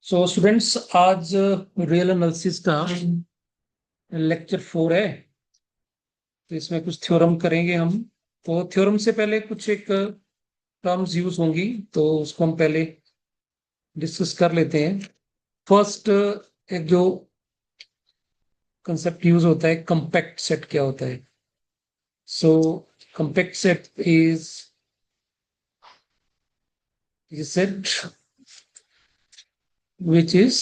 So students, आज real analysis का lecture 4 है। तो इसमें कुछ थ्योरम करेंगे हम। तो थ्योरम से पहले कुछ एक टर्म्स यूज होंगी, तो उसको हम पहले डिस्कस कर लेते हैं। फर्स्ट, एक जो कंसेप्ट यूज होता है, कंपैक्ट सेट क्या होता है। So compact set is set which is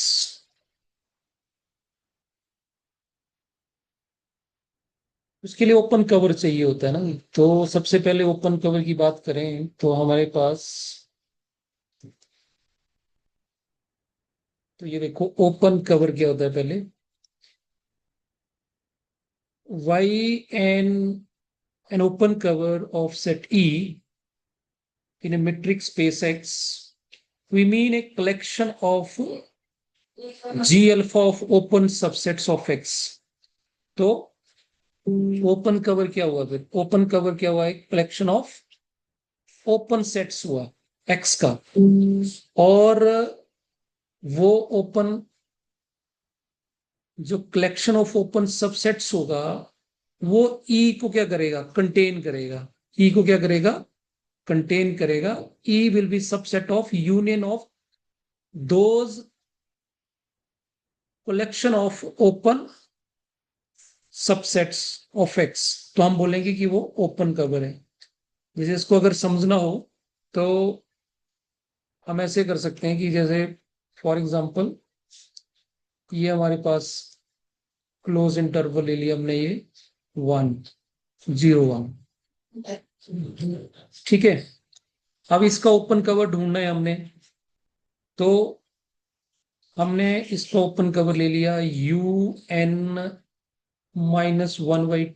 उसके लिए ओपन कवर चाहिए होता है ना। तो सबसे पहले ओपन कवर की बात करें तो हमारे पास, तो ये देखो ओपन कवर क्या होता है पहले। Y and an open cover of set E in a metric space X, we mean a collection of G alpha of open subsets of X. तो ओपन कवर क्या हुआ? फिर ओपन कवर क्या हुआ? एक कलेक्शन ऑफ ओपन सेट्स हुआ X का। और वो ओपन, जो कलेक्शन ऑफ ओपन सबसेट्स होगा, वो ई को क्या करेगा? कंटेन करेगा। ई को क्या करेगा? कंटेन करेगा। E will be subset of union of those collection of open subsets of X. तो हम बोलेंगे कि वो ओपन कवर है। जैसे इसको अगर समझना हो तो हम ऐसे कर सकते हैं कि जैसे फॉर एग्जांपल ये हमारे पास क्लोज इंटरवल ले लिया हमने, ये 1 0 1, ठीक है। अब इसका ओपन कवर ढूंढना है हमने, तो हमने इसका ओपन कवर ले लिया UN-1 माइनस 1/n,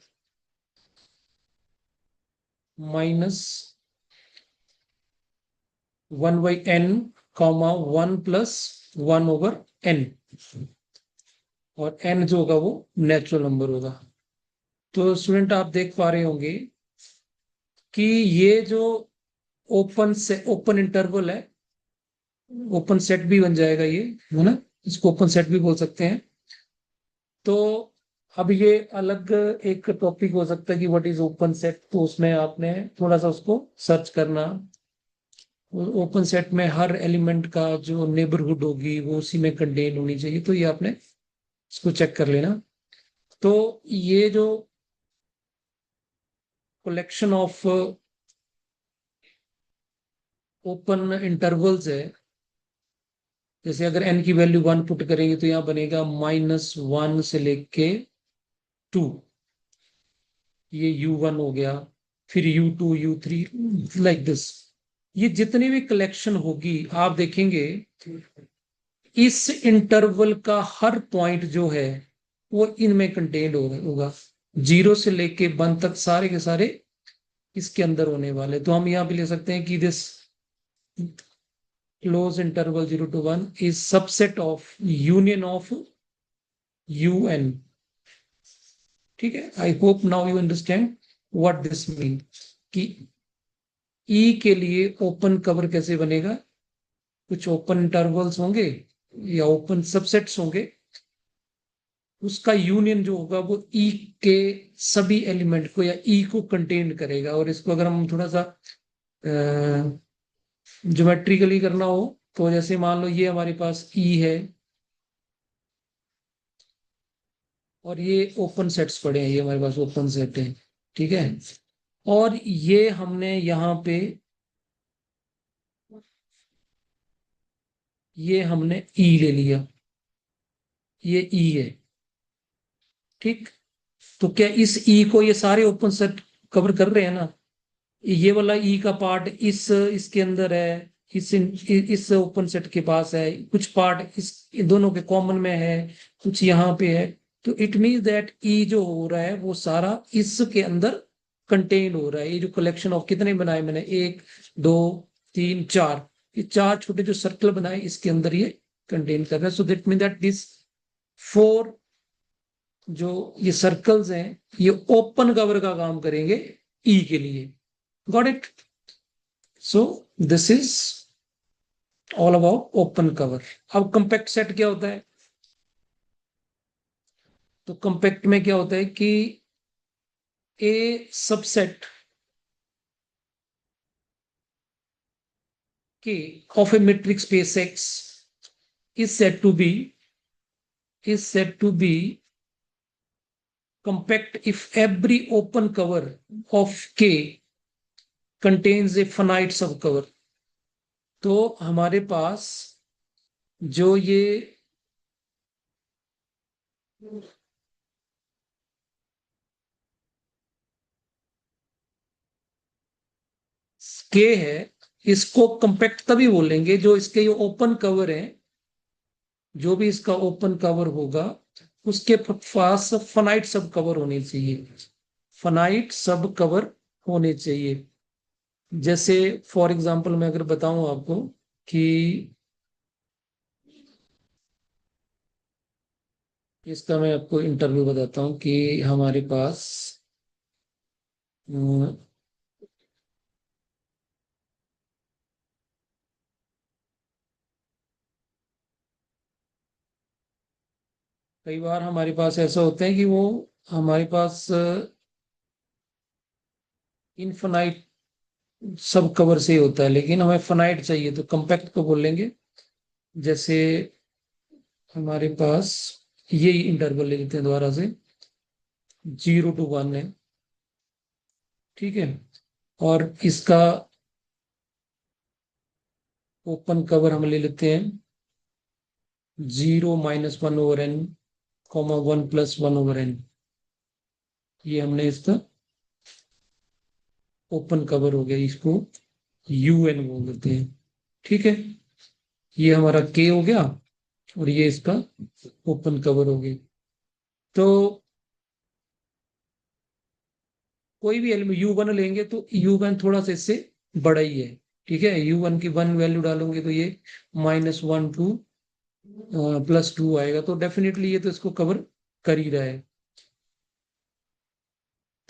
1+1/n, और n जो होगा वो नेचुरल नंबर होगा। तो स्टूडेंट आप देख पा रहे होंगे कि ये जो ओपन इंटरवल है, ओपन सेट भी बन जाएगा ये, है ना। इसको ओपन सेट भी बोल सकते हैं। तो अब ये अलग एक टॉपिक हो सकता है कि व्हाट इज ओपन सेट। तो उसमें आपने थोड़ा सा उसको सर्च करना। ओपन सेट में हर एलिमेंट का जो नेबरहुड होगी वो उसी में कंटेन होनी चाहिए। तो ये आपने इसको चेक कर लेना। तो ये जो कलेक्शन ऑफ ओपन इंटरवल्स है, जैसे अगर n की वैल्यू 1 पुट करेंगे तो यहां बनेगा -1 से लेके 2। ये U1 हो गया, फिर U2 U3 लाइक दिस। ये जितनी भी कलेक्शन होगी आप देखेंगे, इस इंटरवल का हर पॉइंट जो है वो इनमें कंटेन्ड होगा। 0 से लेके 1 तक सारे के सारे इसके अंदर होने वाले। तो हम यहां पे ले सकते हैं कि this close interval 0 to 1 is subset of union of UN। ठीक है, I hope now you understand what this mean, कि ई के लिए ओपन कवर कैसे बनेगा। कुछ ओपन इंटरवल्स होंगे या ओपन सबसेट्स होंगे, उसका यूनियन जो होगा वो ई के सभी एलिमेंट को या ई को कंटेन करेगा। और इसको अगर हम थोड़ा सा ज्योमेट्रिकली करना हो, तो जैसे मान लो ये हमारे पास ई है और ये ओपन सेट्स पड़े हैं, ये हमारे पास ओपन सेट है, ठीक है। और ये हमने यहाँ पे, ये हमने ई ले लिया, ये ई है, ठीक। तो क्या इस ई को ये सारे ओपन सेट कवर कर रहे हैं ना? ये वाला ई का पार्ट इस इसके अंदर है, इस ओपन सेट के पास है, कुछ पार्ट इस इन दोनों के कॉमन में है, कुछ यहाँ पे है। तो इट मीन्स दैट ई जो हो रहा है वो सारा इसके अंदर कंटेन हो रहा है। ये जो कलेक्शन ऑफ कितने बनाए मैंने, 1 2 3 4, ये 4 छोटे जो सर्कल बनाए इसके अंदर ये कंटेन कर रहा है। So that mean that this 4 जो ये सर्कल्स हैं ये ओपन कवर का काम करेंगे ई के लिए। Got it? So this is all about open cover. अब कंपैक्ट सेट क्या होता है? तो कंपैक्ट में क्या होता है कि a subset K of a metric space X is said to be is said to be compact if every open cover of K contains a finite subcover। तो हमारे पास जो ये K है, इसको कंपैक्ट तभी बोलेंगे जो इसके ये ओपन कवर है, जो भी इसका ओपन कवर होगा उसके पास फनाइट सब कवर होने चाहिए, फनाइट सब कवर होने चाहिए। जैसे फॉर एग्जांपल मैं अगर बताऊं आपको कि इसका मैं आपको इंटरव्यू बताता हूँ कि हमारे पास अम, कई बार हमारे पास ऐसा होता है कि वो हमारे पास इनफाइनाइट सब कवर से ही होता है, लेकिन हमें फाइनाइट चाहिए तो कंपैक्ट को बोलेंगे। जैसे हमारे पास यही इंटरवल ले लेते हैं दोबारा से, 0 to 1 है, ठीक है। और इसका ओपन कवर हम ले लेते हैं 0 - 1/n, 1 + 1/n। ये हमने इसका ओपन कवर हो गया, इसको UN बोल देते हैं, ठीक है। ये हमारा K हो गया और ये इसका ओपन कवर हो गया। तो कोई भी एलिमेंट U1 लेंगे तो U1 थोड़ा सा इससे बड़ा ही है, ठीक है। U1 की 1 वैल्यू डालोगे तो ये -1 to +2 आएगा, तो डेफिनेटली ये तो इसको कवर कर ही रहा है।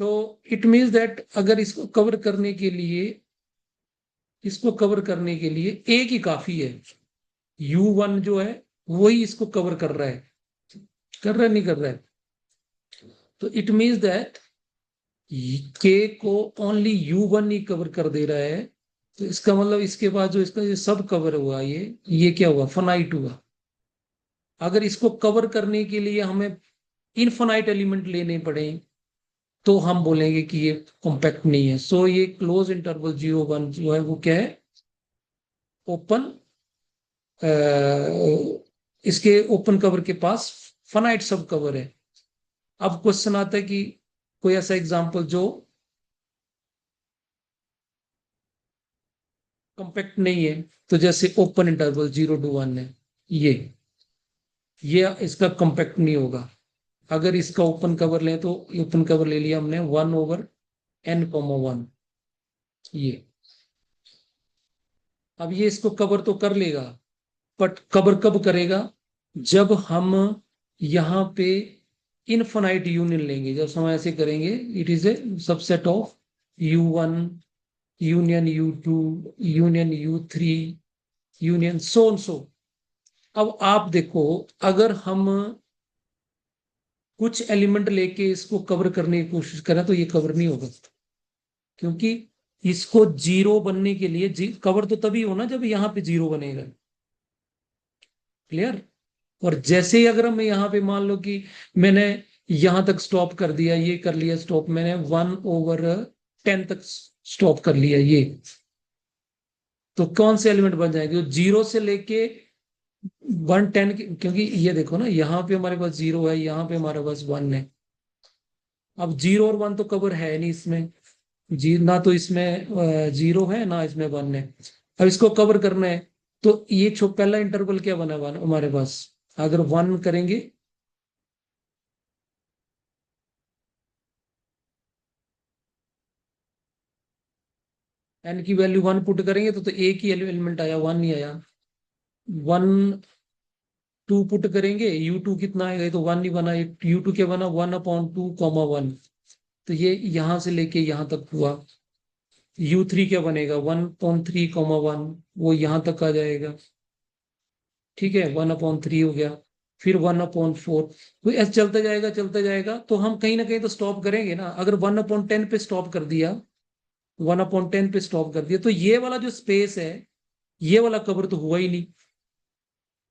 तो इट मीन्स दैट अगर इसको कवर करने के लिए, इसको कवर करने के लिए एक ही काफी है, U1 जो है वही इसको कवर कर रहा है, कर रहा है नहीं कर रहा है। तो इट मीन्स दैट के को ओनली U1 ही कवर कर दे रहा है। तो इसका मतलब इसके बाद जो इसका ये सब कवर हुआ, ये क्या हुआ, फनाइट हुआ। अगर इसको कवर करने के लिए हमें इनफाइनाइट एलिमेंट लेने पड़े तो हम बोलेंगे कि ये कॉम्पैक्ट नहीं है। सो ये क्लोज इंटरवल 0 1 जो है वो क्या है, ओपन, इसके ओपन कवर के पास फनाइट सब कवर है। अब क्वेश्चन आता है कि कोई ऐसा एग्जांपल जो कॉम्पैक्ट नहीं है, तो जैसे ओपन इंटरवल 0 to 1 है, ये इसका कॉम्पैक्ट नहीं होगा। अगर इसका ओपन कवर लें तो ओपन कवर ले लिया हमने 1/n, 1। ये अब ये इसको कवर तो कर लेगा, बट कवर कब करेगा, जब हम यहाँ पे इनफाइनाइट यूनियन लेंगे। जब हम ऐसे करेंगे, it is a subset of U1 union U2 union U3 union so. अब आप देखो, अगर हम कुछ एलिमेंट लेके इसको कवर करने की कोशिश करें तो ये कवर नहीं होगा, क्योंकि इसको जीरो बनने के लिए कवर तो तभी होना जब यहाँ पे 0 बनेगा। क्लियर? और जैसे ही अगर हम यहाँ पे मान लो कि मैंने यहां तक स्टॉप कर दिया, ये कर लिया स्टॉप, मैंने 1/10 तक स्टॉप कर लिया, ये तो कौन से एलिमेंट बन जाएंगे, 0 से लेके 110। क्योंकि ये देखो ना, यहाँ पे हमारे पास 0 है, यहाँ पे हमारे पास 1 है। अब 0 और 1 तो कवर है नहीं इसमें, जी ना, तो इसमें 0 है ना इसमें 1 है। अब इसको कवर करना है तो ये पहला इंटरवल क्या बना हुआ हमारे पास, अगर 1 करेंगे, एन की वैल्यू 1 पुट करेंगे तो एक ही एलिमेंट आया, 1 नहीं आया। 1 2 पुट करेंगे, U2 कितना आएगा, ये तो 1 नहीं बना, U2 क्या बना, 1/2, 1। तो ये यहां से लेके यहां तक हुआ। U3 क्या बनेगा, 1.3, 1, वो यहां तक आ जाएगा। ठीक है, 1/3 हो गया, फिर 1/4, तो ऐसे चलता जाएगा, तो हम कहीं ना कहीं तो स्टॉप करेंगे ना। अगर 1/10 पे स्टॉप कर दिया, 1/10 पे स्टॉप कर दिया, तो ये वाला जो स्पेस है, ये वाला कवर तो हुआ ही नहीं।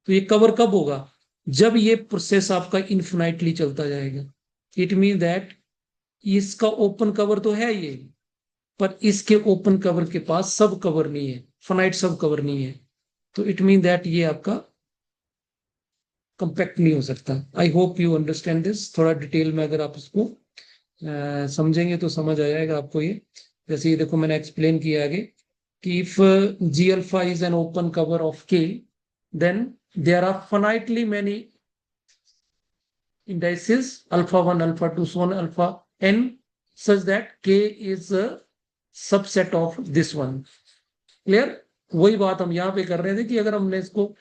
तो ये कवर कब होगा? जब ये प्रोसेस आपका इन्फिनाइटली चलता जाएगा। इट मीन दैट इसका ओपन कवर तो है ये, पर इसके ओपन कवर के पास सब कवर नहीं है, फाइनाइट सब कवर नहीं है। तो इट मीन दैट ये आपका कंपैक्ट नहीं हो सकता। I hope you understand this. थोड़ा डिटेल में अगर आप इसको समझेंगे तो समझ आ जाएगा आपको ये। जैसे ये देखो, मैंने एक्सप्लेन किया आगे कि if G alpha is an open cover of K, then there are finitely many indices alpha 1, alpha 2, so on alpha n, such that k is a subset of this one. Clear? वही बात हम यहाँ पे कर रहे थे कि अगर हमने इसको,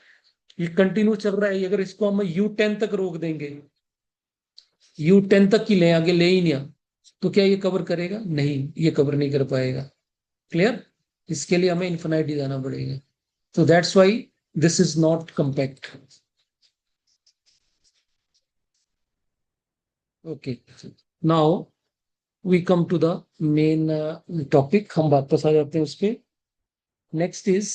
ये कंटिन्यू चल रहा है, अगर इसको हम U10 तक रोक देंगे, U10 तक की ले, आगे ले ही नहीं, तो क्या ये कवर करेगा? नहीं, ये कवर नहीं कर पाएगा। क्लियर? इसके लिए हमें इन्फिनाइट ही जाना पड़ेगा। तो that's why this is not compact. Okay, now we come to the main topic, हम वापस आ जाते हैं उस पे। नेक्स्ट इज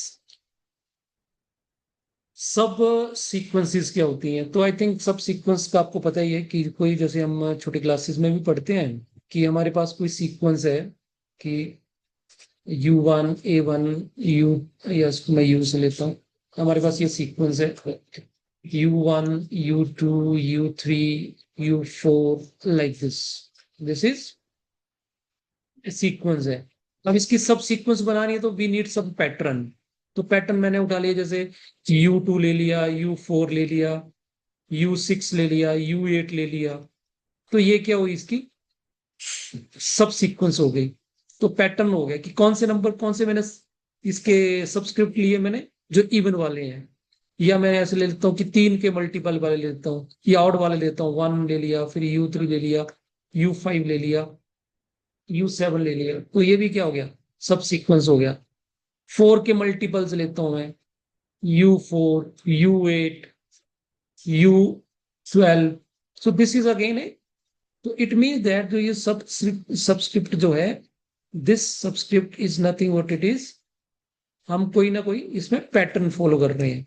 सब सीक्वेंसेस क्या होती हैं। तो आई थिंक सब सीक्वेंस का आपको पता ही है कि कोई, जैसे हम छोटी क्लासेस में भी पढ़ते हैं कि हमारे पास कोई सीक्वेंस है कि U1 A1 U, या इसको मैं U से लेता हूँ, हमारे पास ये सीक्वेंस है U1 U2 U3 U4 like this. This is sequence है। अब इसकी सब सीक्वेंस बनानी है तो वी नीड सब पैटर्न। तो पैटर्न मैंने उठा लिया, जैसे U2 ले लिया, U4 ले लिया, U6 ले लिया, U8 ले लिया। तो ये क्या हुई, इसकी सब सीक्वेंस हो गई। तो पैटर्न हो गया कि कौन से नंबर, कौन से मैंने इसके सबस्क्रिप्ट लिए, मैंने जो इवन वाले हैं, या मैं ऐसे ले लेता हूँ कि 3 के मल्टीपल वाले लेता हूँ, या ऑड वाले लेता हूँ, 1 ले लिया, फिर U3 ले लिया, U5 ले लिया, U7 ले लिया। तो ये भी क्या हो गया, सब सीक्वेंस हो गया। 4 के मल्टीपल्स लेता हूं मैं, U4 U8 U12। So this is again है। तो इट मीन दैट जो ये सबस्क्रिप्ट जो है, this subscript is nothing what it is, हम कोई ना कोई इसमें पैटर्न फॉलो कर रहे हैं।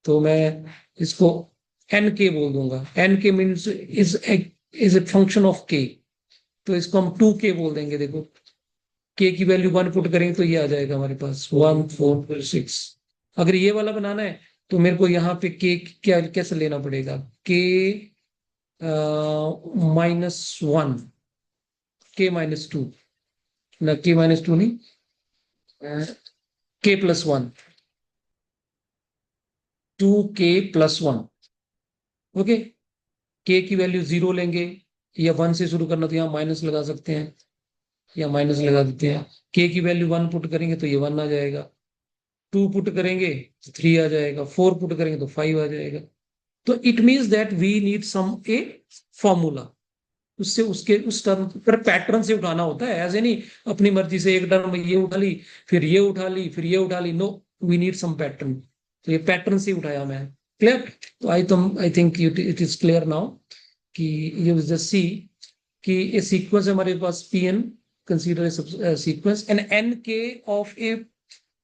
तो मैं इसको एन के बोल दूंगा। एन के means is a function of K. तो इसको हम 2 के बोल देंगे। देखो, के की वैल्यू 1 पुट करेंगे तो ये आ जाएगा हमारे पास 1 4 6। अगर ये वाला बनाना है तो मेरे को यहाँ पे के क्या कैसे लेना पड़ेगा, के -1, के -2, ना के -2 नहीं, k+1, 2k+1। ओके, के की वैल्यू 0 लेंगे, या 1 से शुरू करना तो यहाँ माइनस लगा सकते हैं, या माइनस लगा देते हैं। के की वैल्यू 1 पुट करेंगे तो ये 1 आ जाएगा, 2 पुट करेंगे तो 3 आ जाएगा, 4 पुट करेंगे तो 5 आ जाएगा। तो it means that we need some a formula. उससे उसके उस टर्म पर पैटर्न से उठाना होता है, ऐसे नहीं अपनी मर्जी से एक टर्म ये उठा ली, फिर ये उठा ली, फिर ये उठा ली। No, we need some pattern. तो ये पैटर्न से उठाया मैं। क्लियर? तो I think it is clear now कि यू जस्ट सी कि ए सीक्वेंस हमारे पास P N, consider a sequence N N K of a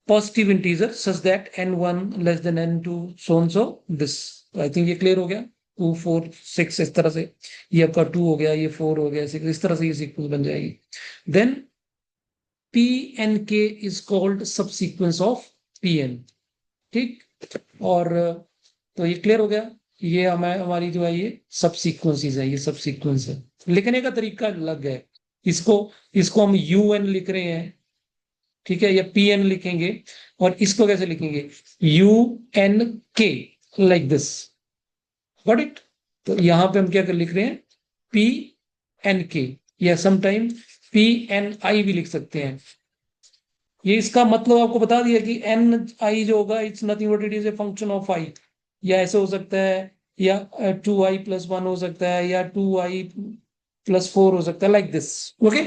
positive integer such that n1 less than n2, so and so this. I think ये clear हो गया। 2 4 6 इस तरह से, ये आपका 2 हो गया, ये 4 हो गया, 6, इस तरह से ये सीक्वेंस बन जाएगी। देन पी एन के इज कॉल्ड सब सीक्वेंस ऑफ पी एन। ठीक? और तो ये क्लियर हो गया। ये हमारी जो है ये सब सीक्वेंसेस है, ये सब सीक्वेंस है। लिखने का तरीका अलग है। इसको इसको हम यू एन लिख रहे हैं, ठीक है, या पी एन लिखेंगे। और इसको कैसे लिखेंगे, U N K, like this. Got it? तो यहां पे हम क्या कर लिख रहे हैं, P N K, या समटाइम PNI भी लिख सकते हैं। ये इसका मतलब आपको बता दिया कि एन आई जो होगा, it's nothing but it is a function of I. या ऐसे हो सकता है, या 2i+1 हो सकता है, या 2i+4 हो सकता है, लाइक दिस। ओके।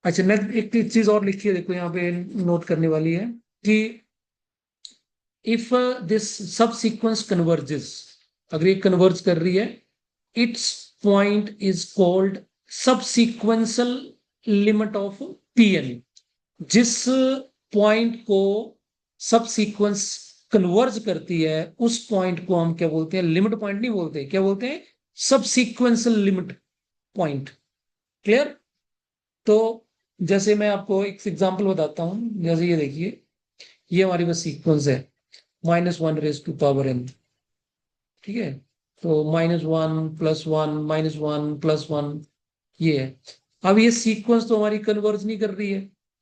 अच्छा, नेक्स्ट एक चीज और लिखी है, देखो यहाँ पे नोट करने वाली है कि इफ दिस सब सीक्वेंस कन्वर्जेस, अगर ये कन्वर्ज कर रही है, इट्स पॉइंट इज कॉल्ड सब सीक्वेंसल लिमिट ऑफ पीएन। जिस पॉइंट को सब सीक्वेंस कन्वर्ज करती है उस पॉइंट को हम क्या बोलते हैं? लिमिट पॉइंट नहीं बोलते, क्या बोलते हैं? सब सीक्वेंसल लिमिट पॉइंट। क्लियर? तो जैसे मैं आपको एक एग्जांपल बताता हूं, जैसे ये देखिए, ये हमारी बस सीक्वेंस है, -1 raised to power n। ठीक है, तो -1 +1 -1 +1 ये है। अब ये सीक्वेंस तो हमारी कन्वर्ज नहीं कर रही है,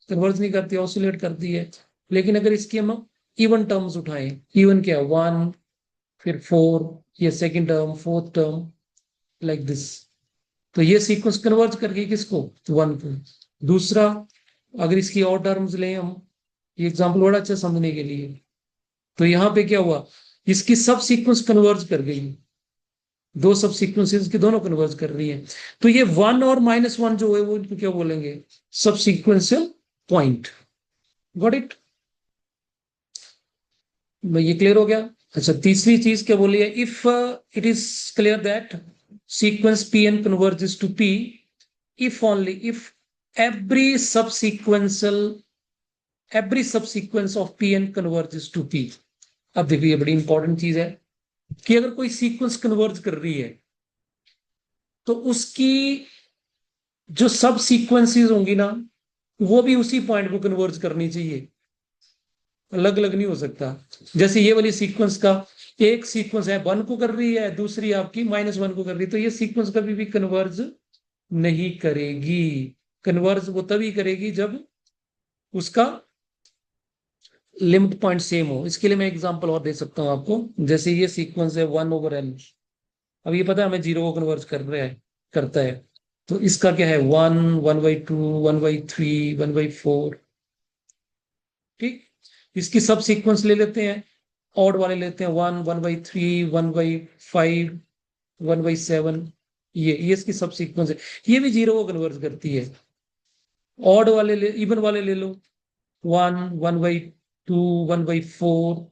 कन्वर्ज नहीं करती, ऑसिलेट करती है। लेकिन अगर इसकी हम इवन टर्म्स उठाएं, इवन क्या? 1, फिर 4, ये second term, fourth term, like this, तो ये सीक्वेंस कन्वर्ज कर गई किसको? 1 को। दूसरा, अगर इसकी और टर्म्स लें हम, ये एग्जाम्पल बड़ा अच्छा समझने के लिए, तो यहाँ पे क्या हुआ? इसकी सब सीक्वेंस कन्वर्ज कर गई, दो सब सीक्वेंसेस की दोनों कन्वर्ज कर रही है। तो ये 1 और -1 जो है वो इनको क्या बोलेंगे? Subsequential point. Got it? ये क्लियर हो गया? अच्छा, तीसरी चीज क्या बोली है? If it is clear that sequence P N converges to P if only if every subsequential every subsequence of pn converges to p। अब देखिए, बड़ी इंपॉर्टेंट चीज है कि अगर कोई सीक्वेंस कन्वर्ज कर रही है तो उसकी जो सब सीक्वेंसेस होंगी ना, वो भी उसी पॉइंट को कन्वर्ज करनी चाहिए, अलग अलग नहीं हो सकता। जैसे ये वाली सीक्वेंस का एक सीक्वेंस है 1 को कर रही है, दूसरी आपकी -1 को कर रही है, तो ये सीक्वेंस कभी भी कन्वर्ज नहीं करेगी। कन्वर्ज वो तभी करेगी जब उसका लिमिट पॉइंट सेम हो। इसके लिए मैं एग्जांपल और दे सकता हूं आपको, जैसे ये सीक्वेंस है 1/n। अब ये पता है हमें 0 को कन्वर्ज कर रहा है, करता है, तो इसका क्या है? 1, 1/2, 1/3, 1/4। ठीक, इसकी सब सीक्वेंस ले लेते हैं, ऑड वाले लेते हैं, 1, 1/3, 1/5, 1/7। ये इसकी सब सीक्वेंस है, ये भी 0 को कन्वर्ज करती है। ऑड वाले ले, इवन वाले ले लो, 1, 1/2, 1/4,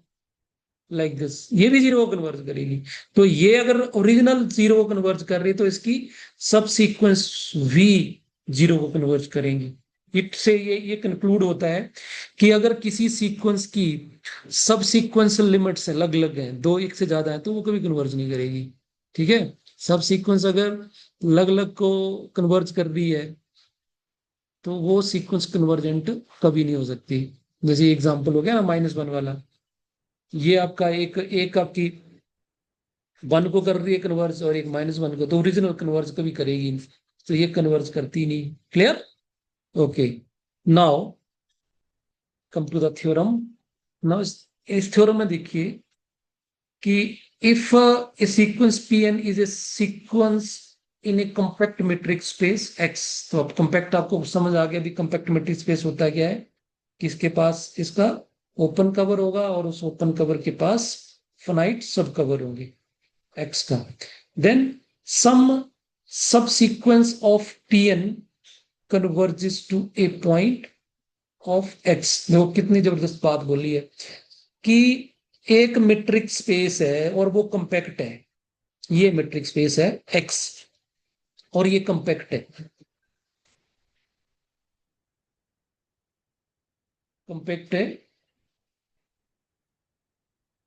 लाइक दिस, ये भी 0 को कन्वर्ज करेगी। तो ये अगर ओरिजिनल 0 को कन्वर्ज कर रही है तो इसकी सब सीक्वेंस भी 0 को कन्वर्ज करेंगी। इससे ये कंक्लूड होता है कि अगर किसी सीक्वेंस की सब सीक्वेंशियल लिमिट्स अलग अलग हैं, दो एक से ज्यादा है, तो वो कभी कन्वर्ज नहीं करेगी। ठीक है, सब सीक्वेंस अगर अलग अलग को कन्वर्ज कर रही है तो वो सीक्वेंस कन्वर्जेंट कभी नहीं हो सकती। जैसे एग्जांपल हो गया ना -1 वाला, ये आपका एक एक आपकी 1 को कर रही है कन्वर्ज और एक -1 को, तो ओरिजिनल कन्वर्ज कभी करेगी नहीं, तो ये कन्वर्ज करती नहीं। Clear? Okay, now come to the theorem. Now इस थ्योरम में देखिए कि if a sequence P N is a sequence in a compact metric space X, तो अब कॉम्पैक्ट आपको समझ आ गया, अभी कॉम्पैक्ट मेट्रिक स्पेस होता क्या है? किसके पास इसका ओपन कवर होगा और उस ओपन कवर के पास फिनाइट सब कवर होंगे एक्स का। Then some subsequence pn converges to a point of X. देखो कितनी जबरदस्त बात बोली है कि एक मेट्रिक स्पेस है और वो कंपैक्ट है, ये मेट्रिक स्पेस है एक्स और ये कंपैक्ट है। कंपैक्ट है,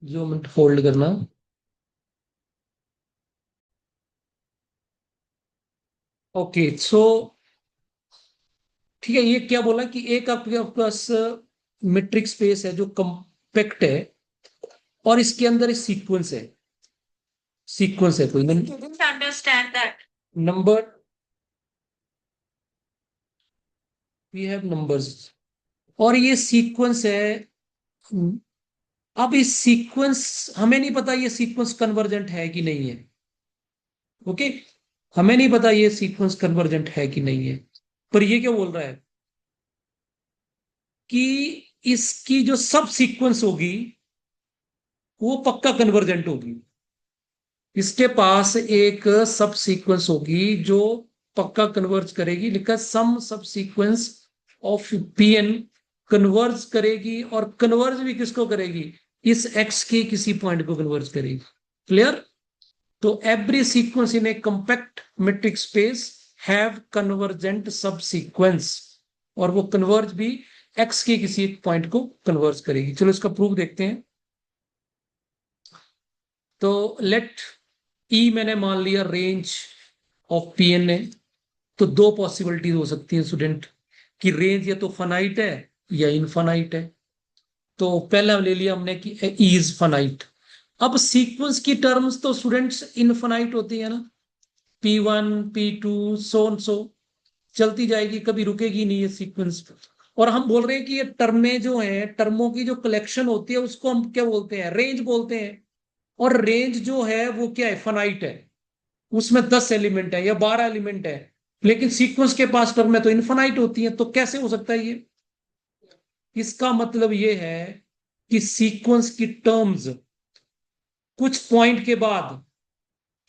जो मिनट होल्ड करना। ओके, सो ठीक है, ये क्या बोला कि एक आपके पास मेट्रिक स्पेस है जो कंपैक्ट है और इसके अंदर एक सीक्वेंस है कोई understand that number, we have numbers, और ये सीक्वेंस है। अब इस सीक्वेंस, हमें नहीं पता ये सीक्वेंस कन्वर्जेंट है कि नहीं है। ओके, हमें नहीं पता ये सीक्वेंस कन्वर्जेंट है कि नहीं है, पर ये क्या बोल रहा है कि इसकी जो सब सीक्वेंस होगी वो पक्का कन्वर्जेंट होगी। इसके पास एक सब सीक्वेंस होगी जो पक्का कन्वर्ज करेगी, लिखा सम सब सीक्वेंस ऑफ पीएन कन्वर्ज करेगी, और कन्वर्ज भी किसको करेगी? इस एक्स के किसी पॉइंट को कन्वर्ज करेगी। क्लियर? तो every sequence in a compact metric space have convergent subsequence, और वो कन्वर्ज भी एक्स के किसी एक पॉइंट को कन्वर्ज करेगी। चलो इसका प्रूफ देखते हैं। तो लेट ई मैंने मान लिया range of P N A. तो दो पॉसिबिलिटीज हो सकती है स्टूडेंट, कि रेंज या तो फाइनाइट है या इनफाइनाइट है। तो पहला ले लिया हमने कि ई इज फाइनाइट। अब सीक्वेंस की टर्म्स तो स्टूडेंट्स इनफाइनाइट होती है ना, P1 P2 सो चलती जाएगी, कभी रुकेगी नहीं ये सीक्वेंस। और हम बोल रहे हैं कि ये टर्में जो है, टर्मों की जो कलेक्शन होती है उसको हम क्या बोलते हैं? रेंज बोलते हैं। और रेंज जो है वो क्या है? फाइनाइट है। उसमें 10 एलिमेंट है या 12 एलिमेंट है, लेकिन सीक्वेंस के पास टर्म तो इनफाइनाइट होती है। तो कैसे हो सकता है ये? इसका मतलब ये है कि सीक्वेंस की टर्म्स कुछ पॉइंट के बाद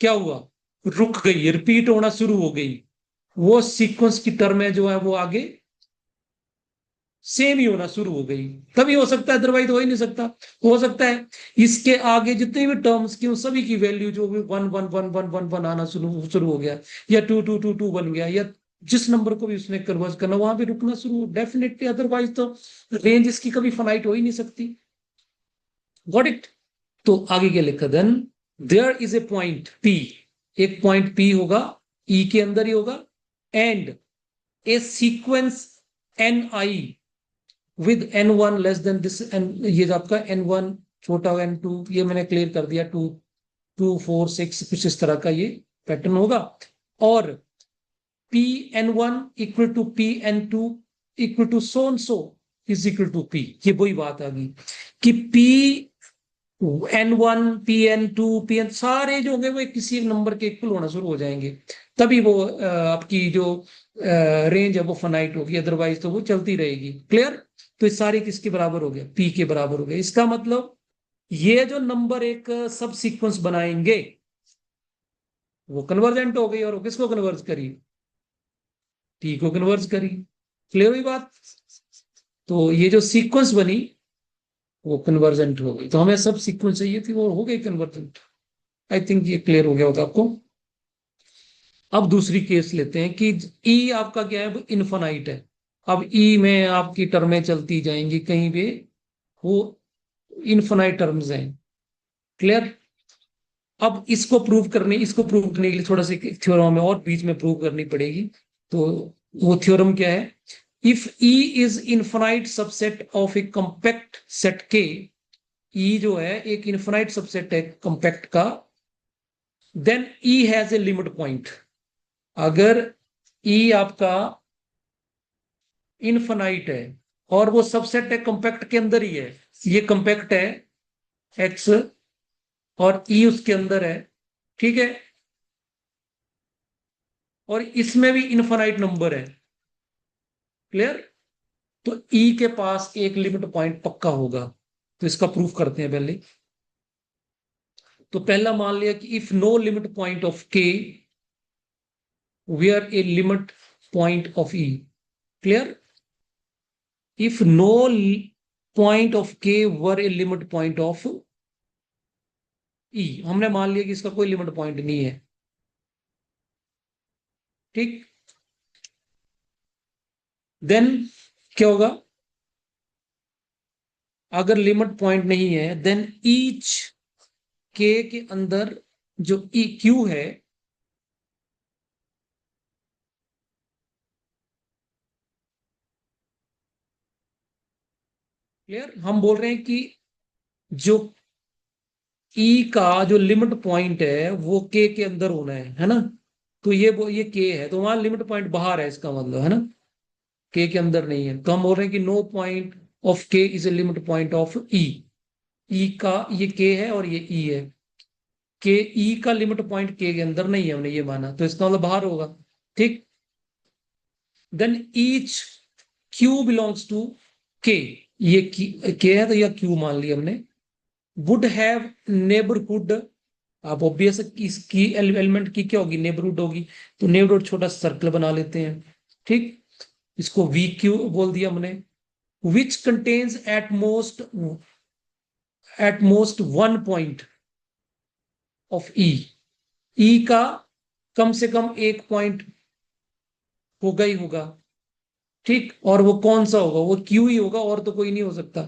क्या हुआ? रुक गई, रिपीट होना शुरू हो गई। वो सीक्वेंस की टर्म है जो है वो आगे सेम ही होना शुरू हो गई। तभी हो सकता है, अदरवाइज हो ही नहीं सकता। हो सकता है इसके आगे जितनी भी टर्म्स की, उन सभी की वैल्यू जो भी 1 1 1 1 1 1 आना शुरू शुरू हो गया, या 2 2 2 2 बन गया, या जिस नंबर को भी उसने कन्वर्ज करना वहां भी रुकना शुरू डेफिनेटली। अदरवाइज तो रेंज इसकी कभी फाइनाइट हो ही नहीं सकती। Got it? तो आगे क्या लिखा? Then there is a point P, एक पॉइंट पी होगा, ई के अंदर ही होगा, and a sequence N I with N one less than this N. ये जो आपका एन वन छोटा एन टू, ये मैंने क्लियर कर दिया, 2 2 4 6 कुछ इस तरह का ये पैटर्न होगा। और P N one equal to P N two equal to so is equal to P. ये वही बात आ गई कि P N one P N two P N सारे जो होंगे वो किसी एक नंबर के इक्वल होना शुरू हो जाएंगे, तभी वो आपकी जो रेंज है वो फाइनाइट होगी, अदरवाइज तो वो चलती रहेगी। क्लियर? तो ये सारे किसके बराबर हो गए? पी के बराबर हो गए। इसका मतलब ये जो नंबर एक सब सीक्वेंस बनाएंगे वो कन्वर्जेंट हो गई, और वो किसको कन्वर्ज करी? पी को कन्वर्ज करी। क्लियर हुई बात? तो ये जो सीक्वेंस बनी वो कन्वर्जेंट हो गई। तो हमें सब सीक्वेंस चाहिए थी, वो हो गई कन्वर्जेंट। आई थिंक ये क्लियर हो गया होगा आपको। अब दूसरी केस लेते हैं कि ई आपका क्या है? इनफाइनाइट है। अब ई में आपकी टर्में चलती जाएंगी कहीं भी, वो इनफाइनाइट टर्म्स हैं। क्लियर? अब इसको प्रूव करने के लिए थोड़ा सा थ्योरम में और बीच में प्रूव करनी पड़ेगी। तो वो थ्योरम क्या है? If E is infinite subset of a compact set K, E जो है एक इनफाइनाइट सबसेट है कंपैक्ट का, then E has a limit point. अगर ई आपका इनफाइनाइट है और वो सबसेट है कंपैक्ट के अंदर ही है, ये कंपैक्ट है एक्स और ई उसके अंदर है, ठीक है, और इसमें भी इनफाइनाइट नंबर है। क्लियर? तो ई के पास एक लिमिट पॉइंट पक्का होगा। तो इसका प्रूफ करते हैं पहले। तो पहला मान लिया कि if no limit point of K where a limit point of E. Clear? if no point of k were a limit point of e, हमने मान लिया कि इसका कोई लिमिट पॉइंट नहीं है। ठीक? देन क्या होगा? अगर लिमिट पॉइंट नहीं है, देन ईच के के अंदर जो ई क्यू है, क्लियर? हम बोल रहे हैं कि जो ई का जो लिमिट पॉइंट है वो के अंदर होना है ना? तो ये के है, तो वहां लिमिट पॉइंट बाहर है, इसका मतलब है ना, के अंदर नहीं है। तो हम बोल रहे हैं कि no point of K is a limit point of E. E का ये के है और ये ई है। के ई का लिमिट पॉइंट के अंदर नहीं है, हमने ये माना, तो इसका मतलब बाहर होगा। ठीक? Then each Q belongs to K, ये के है तो यह क्यू मान लिया हमने। वुड हैव नेबरहुड, आप ऑब्वियस इसकी एलिमेंट की क्या होगी? नेबरहुड होगी। तो नेबरहुड छोटा सर्कल बना लेते हैं। ठीक? इसको वी क्यू बोल दिया हमने। Which contains at most at most one point of E, E का कम से कम एक पॉइंट होगा ही होगा, ठीक। और वो कौन सा होगा? वो क्यू ही होगा, और तो कोई नहीं हो सकता।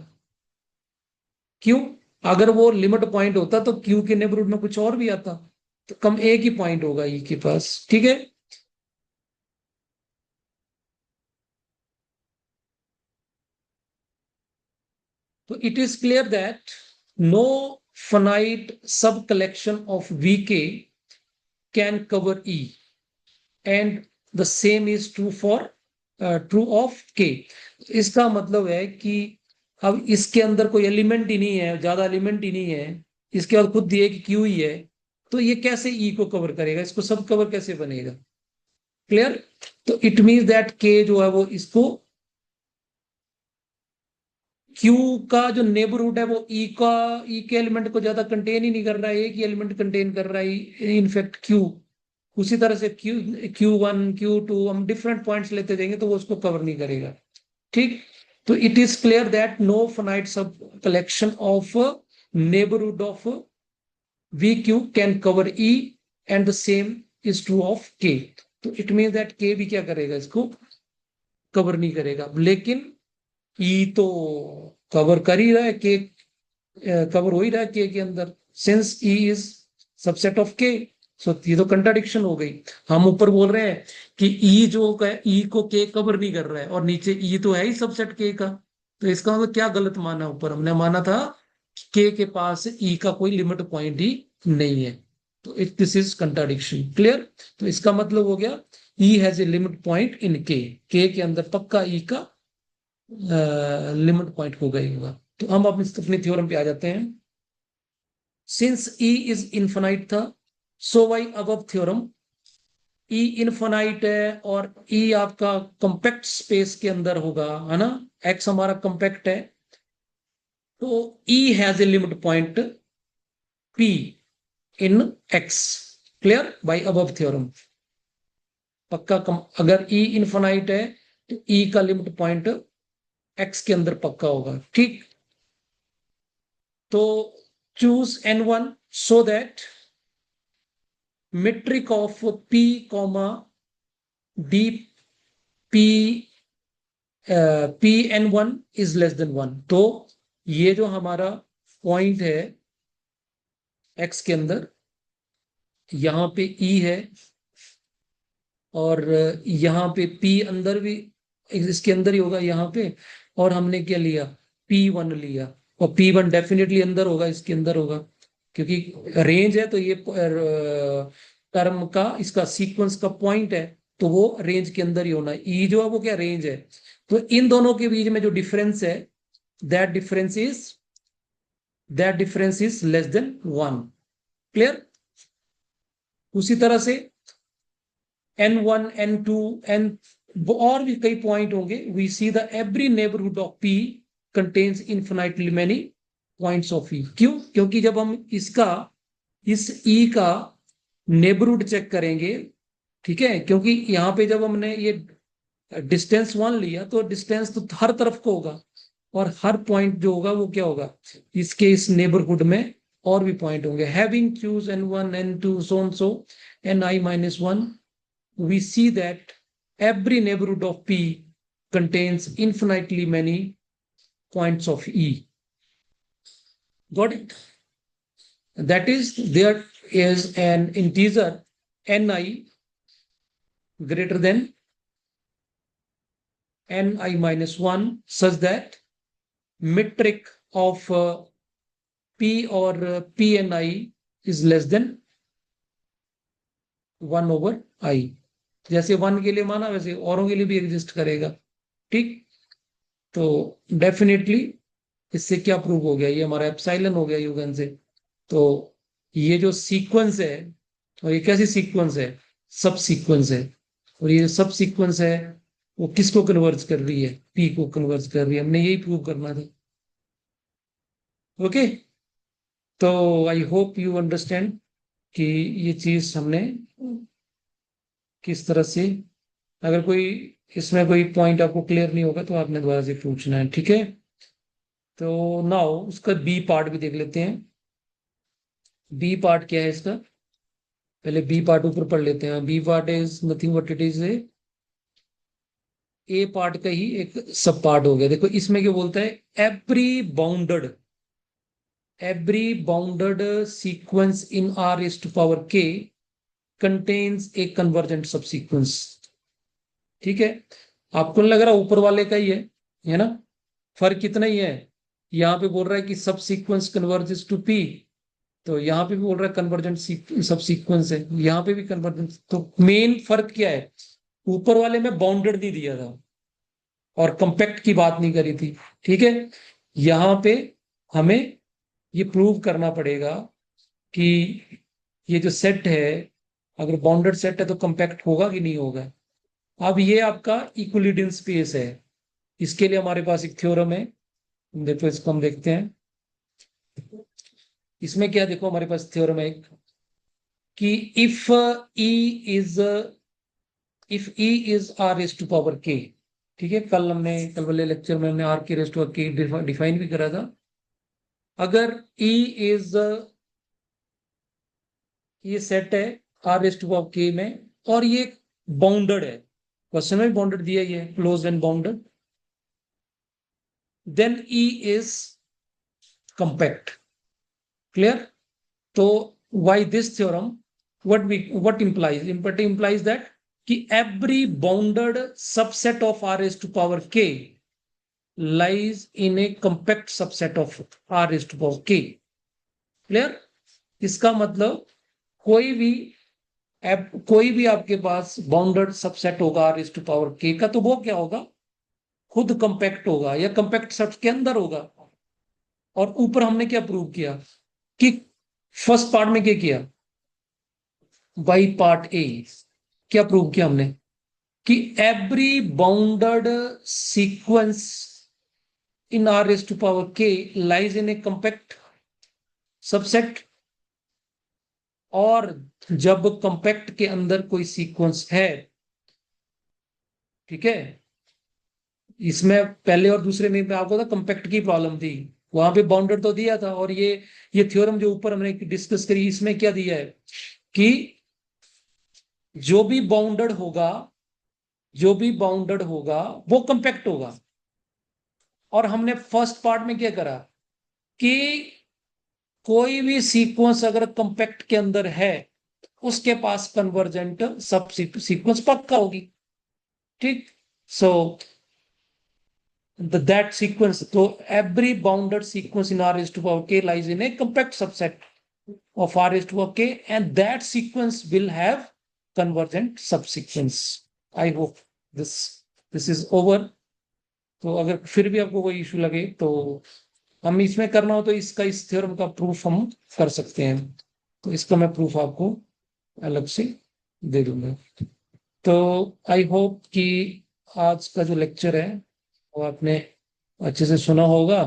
क्यों? अगर वो लिमिट पॉइंट होता तो क्यू के नेबरहुड में कुछ और भी आता, तो कम एक ही पॉइंट होगा ई के पास, ठीक है। तो it is clear that no finite सब collection of V K can cover E, and the same is true for true of K. इसका मतलब है कि अब इसके अंदर कोई एलिमेंट ही नहीं है, ज्यादा एलिमेंट ही नहीं है, इसके बाद खुद दिए कि क्यू ही है, तो ये कैसे ई को कवर करेगा? इसको सब कवर कैसे बनेगा? क्लियर? तो इट मीन्स दैट के जो है वो इसको, क्यू का जो नेबरहुड है वो ई का, ई के एलिमेंट को ज्यादा कंटेन ही नहीं कर रहा है, एक ही एलिमेंट कंटेन कर रहा है इनफैक्ट क्यू। उसी तरह से क्यू, Q1 Q2 हम डिफरेंट पॉइंट्स लेते जाएंगे तो वो उसको कवर नहीं करेगा, ठीक। तो it is clear that no finite sub collection of neighbourhood of V Q can cover E, and the same is true of K. तो इट मीन दैट के भी क्या करेगा? इसको कवर नहीं करेगा, लेकिन ई तो कवर कर ही रहा है, के कवर हो ही रहा है के अंदर, since E is subset of के। सो ये तो कंट्राडिक्शन हो गई। हम ऊपर बोल रहे हैं कि ई जो ई को के कवर नहीं कर रहा है, और नीचे ई तो है ही सबसेट के का। तो इसका मतलब क्या गलत माना? ऊपर हमने माना था के पास ई का कोई लिमिट पॉइंट ही नहीं है, तो it this is contradiction, clear. तो इसका मतलब हो गया E has a limit point in K अंदर पक्का ई का लिमिट पॉइंट होगा ही होगा। तो हम अपनी थ्योरम पे आ जाते हैं। सिंस ई इज इनफाइनाइट था, सो वाई अबव थ्योरम, ई इनफाइनाइट है और ई आपका कंपैक्ट स्पेस के अंदर होगा, है ना। एक्स हमारा कंपैक्ट है, तो E has a limit point P in X, clear by above theorem. पक्का अगर ई इनफाइनाइट है तो ई का लिमिट पॉइंट एक्स के अंदर पक्का होगा, ठीक। तो choose N1 so that metric of P comma D P P N1 is less than 1। तो ये जो हमारा पॉइंट है x के अंदर, यहां पे E है, और यहां पे P अंदर भी, इसके अंदर ही होगा यहाँ पे, और हमने क्या लिया? P1 लिया, और P1 डेफिनेटली अंदर होगा, इसके अंदर होगा, क्योंकि रेंज है तो ये टर्म का, इसका सीक्वेंस का पॉइंट है, तो वो रेंज के अंदर ही होना है। ई जो है वो क्या? रेंज है। तो इन दोनों के बीच में जो डिफरेंस है, that difference is that difference is less than 1, clear. उसी तरह से N1 N2 N, और भी कई पॉइंट होंगे। We see the every neighbourhood of P contains infinitely many points of E। क्यों? क्योंकि जब हम इसका, इस E का नेबरहुड चेक करेंगे, ठीक है, क्योंकि यहां पे जब हमने ये डिस्टेंस 1 लिया तो डिस्टेंस तो हर तरफ को होगा, और हर पॉइंट जो होगा वो क्या होगा? इसके इस नेबरहुड में और भी पॉइंट होंगे। Having choose N1 N2 so and so Ni minus 1, we see that every neighborhood of P contains infinitely many points of E. Got it? That is, there is an integer Ni greater than Ni minus 1 such that metric of P or Pni is less than 1 over I। जैसे 1 के लिए माना वैसे औरों के लिए भी exist करेगा, ठीक। तो डेफिनेटली इससे क्या प्रूव हो गया? ये हमारा एप्सिलॉन हो गया यूगन से। तो ये जो सीक्वेंस है, और ये कैसी सीक्वेंस है? सब सीक्वेंस है। और ये सब सीक्वेंस है वो किसको कन्वर्ज कर रही है? पी को कन्वर्ज कर रही है। हमने यही प्रूव करना था। ओके, तो आई होप यू अंडरस्टैंड कि ये चीज हमने किस तरह से, अगर कोई इसमें कोई पॉइंट आपको क्लियर नहीं होगा तो आपने दोबारा से पूछना है, ठीक है। तो नाउ उसका बी पार्ट भी देख लेते हैं। बी पार्ट क्या है इसका, पहले बी पार्ट ऊपर पढ़ लेते हैं। B part is nothing but it is a part का ही एक सब पार्ट हो गया। देखो इसमें क्या बोलता है, every bounded sequence in R is to power K contains a convergent subsequence. ठीक है, आपको नहीं लग रहा ऊपर वाले का ही है ना, फर्क कितना ही है। यहाँ पे बोल रहा है कि सब सीक्वेंस कन्वर्जेस टू पी, तो यहाँ पे भी बोल रहा है कन्वर्जेंट सब सीक्वेंस है, यहाँ पे भी कन्वर्जेंट। तो मेन फर्क क्या है, ऊपर वाले में बाउंडेड नहीं दिया था और कंपैक्ट की बात नहीं करी थी। ठीक है, यहाँ पे हमें ये प्रूव करना पड़ेगा कि ये जो सेट है, अगर बाउंडेड सेट है तो कंपैक्ट होगा कि नहीं होगा। अब ये आपका इक्विलिडियन स्पेस है, इसके लिए हमारे पास एक थ्योरम है। देखो इसको हम देखते हैं। इसमें क्या, देखो हमारे पास थ्योरम है एक, कि E is if E is R raise to power K. ठीक है, कल वाले लेक्चर में हमने आर के रेज टू के डिफाइन भी करा था। अगर ई इज, ये सेट है आर रेज टू पावर के में, और ये बाउंडेड है, क्वेश्चन में बाउंडेड दिया ही है, close and bounded, then E is compact. Clear? तो why this theorem, what implies, implies that कि every bounded subset of r raised to power k lies in a compact subset of r raised to power k. Clear? इसका मतलब कोई भी कोई भी आपके पास bounded subset होगा r raised to power k का, तो वो क्या होगा, खुद कंपैक्ट होगा या कंपैक्ट सेट के अंदर होगा। और ऊपर हमने क्या प्रूव किया, कि फर्स्ट पार्ट में क्या किया, बाई पार्ट ए क्या प्रूव किया हमने, कि every bounded sequence in R raise to power K lies in a compact subset. और जब कंपैक्ट के अंदर कोई सीक्वेंस है, ठीक है, इसमें पहले और दूसरे में आपको था कंपैक्ट की प्रॉब्लम थी, वहां पे बाउंडेड तो दिया था। और ये थ्योरम जो ऊपर हमने डिस्कस करी, इसमें क्या दिया है, कि जो भी बाउंडेड होगा, जो भी बाउंडेड होगा वो कंपैक्ट होगा। और हमने फर्स्ट पार्ट में क्या करा, कि कोई भी सीक्वेंस अगर कंपैक्ट के अंदर है, उसके पास कन्वर्जेंट सब सीक्वेंस पक्का होगी। ठीक, सो दैट सीक्वेंस, तो every bounded sequence in R is to power K lies in a compact subset of r is to power k, and that sequence will have convergent subsequence. I hope this this is over. तो अगर फिर भी आपको कोई issue लगे तो हम इसमें करना हो तो इसका, इस थ्योरम का प्रूफ हम कर सकते हैं। तो इसका मैं प्रूफ आपको अलग से दे दूंगा। तो आई होप कि आज का जो लेक्चर है वो आपने अच्छे से सुना होगा।